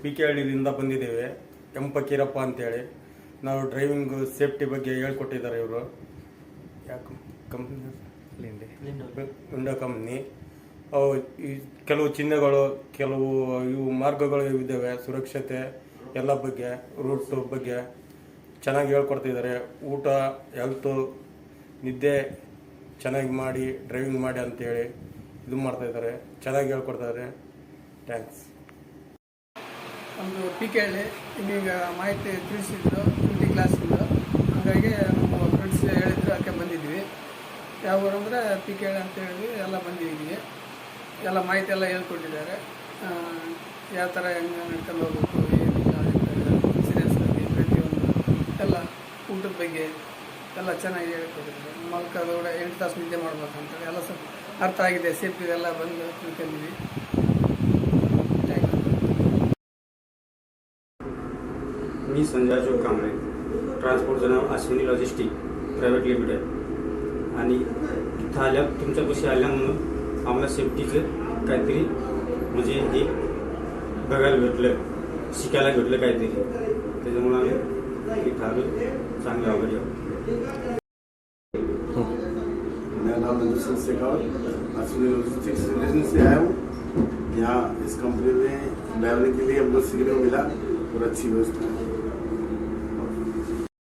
P K ಹಳ್ಳಿಯಿಂದ ಬಂದಿದ್ದೇವೆ. M Fakirappa ಅಂತೇಳಿ. ನಾವು ಡ್ರೈವಿಂಗ್ ಸೇಫ್ಟಿ ಬಗ್ಗೆ ಹೇಳ್ಕೊಟ್ಟಿದ್ದಾರೆ ಇವರು. ಯಾಕೆ ಕಂಪ್ನಿ ವಿಂಡೋ ಕಂಪ್ನಿ. ಈ ಕೆಲವು ಚಿಹ್ನೆಗಳು, ಕೆಲವು ಇವು ಮಾರ್ಗಗಳು ಇದ್ದಾವೆ, ಸುರಕ್ಷತೆ ಎಲ್ಲ ಬಗ್ಗೆ, ರೂಟ್ ಬಗ್ಗೆ ಚೆನ್ನಾಗಿ ಹೇಳ್ಕೊಡ್ತಿದ್ದಾರೆ. ಊಟ, ಹೆಲ್ತು, ನಿದ್ದೆ ಚೆನ್ನಾಗಿ ಮಾಡಿ ಡ್ರೈವಿಂಗ್ ಮಾಡಿ ಅಂತೇಳಿ ಇದು ಮಾಡ್ತಾಯಿದ್ದಾರೆ. ಚೆನ್ನಾಗಿ ಹೇಳ್ಕೊಡ್ತಾರೆ. ಥ್ಯಾಂಕ್ಸ್. ಒಂದು ಪಿ ಕೆ ಹಳ್ಳಿ ಈಗ ಮಾಹಿತಿ ತಿಳಿಸಿದ್ರು 20 ಕ್ಲಾಸಿಂದ. ಹಾಗಾಗಿ ನಮ್ಮ ಫ್ರೆಂಡ್ಸ್ ಹೇಳಿದ್ರು, ಅದಕ್ಕೆ ಬಂದಿದ್ವಿ. ಯಾವ ಊರು ಅಂದರೆ ಪಿ ಕೆ ಹಳ್ಳಿ ಅಂತ ಹೇಳಿದ್ವಿ. ಎಲ್ಲ ಬಂದಿದ್ದೀವಿ. ಎಲ್ಲ ಮಾಹಿತಿ ಎಲ್ಲ ಹೇಳ್ಕೊಟ್ಟಿದ್ದಾರೆ. ಯಾವ ಥರ ಹೆಂಗೆ ನಡ್ಕೊಂಡು ಹೋಗ್ಬೇಕು, ಇನ್ಸಿಡೆನ್ಸ್ ಬಗ್ಗೆ, ಪ್ರತಿಯೊಂದು ಎಲ್ಲ ಊಟದ ಬಗ್ಗೆ ಎಲ್ಲ ಚೆನ್ನಾಗಿ ಹೇಳ್ಕೊಟ್ಟಿದ್ದಾರೆ. ಮಲ್ಕೋದೊಳಗೆ 8 ತಾಸು ನಿದ್ದೆ ಮಾಡ್ಬೇಕಂತೇಳಿ ಎಲ್ಲ ಸ್ವಲ್ಪ ಅರ್ಥ ಆಗಿದೆ. ಸೇಫ್ಟಿದೆಲ್ಲ ಬಂದು ತಿಳ್ಕೊಂಡಿದ್ವಿ. मी संजय अशोक कांबळे, ट्रान्सपोर्टचं नाव अश्विनी लॉजिस्टिक प्रायव्हेट लिमिटेड. आणि इथं आल्या तुमच्यापाशी आल्यामुळं आम्हाला सेफ्टीचं काहीतरी म्हणजे हे बघायला भेटलं, शिकायला भेटलं काहीतरी. त्याच्यामुळं आम्ही इथं आलो. चांगलं आवडलं. मेरा नाम नंदुसन शेखावत, अश्विनी लॉजिस्टिक्स रिलेशन से आया हूँ. यहाँ इस कंपनी में ड्राइवरी के लिए हमको सीखने को मिला और अच्छी व्यवस्था है.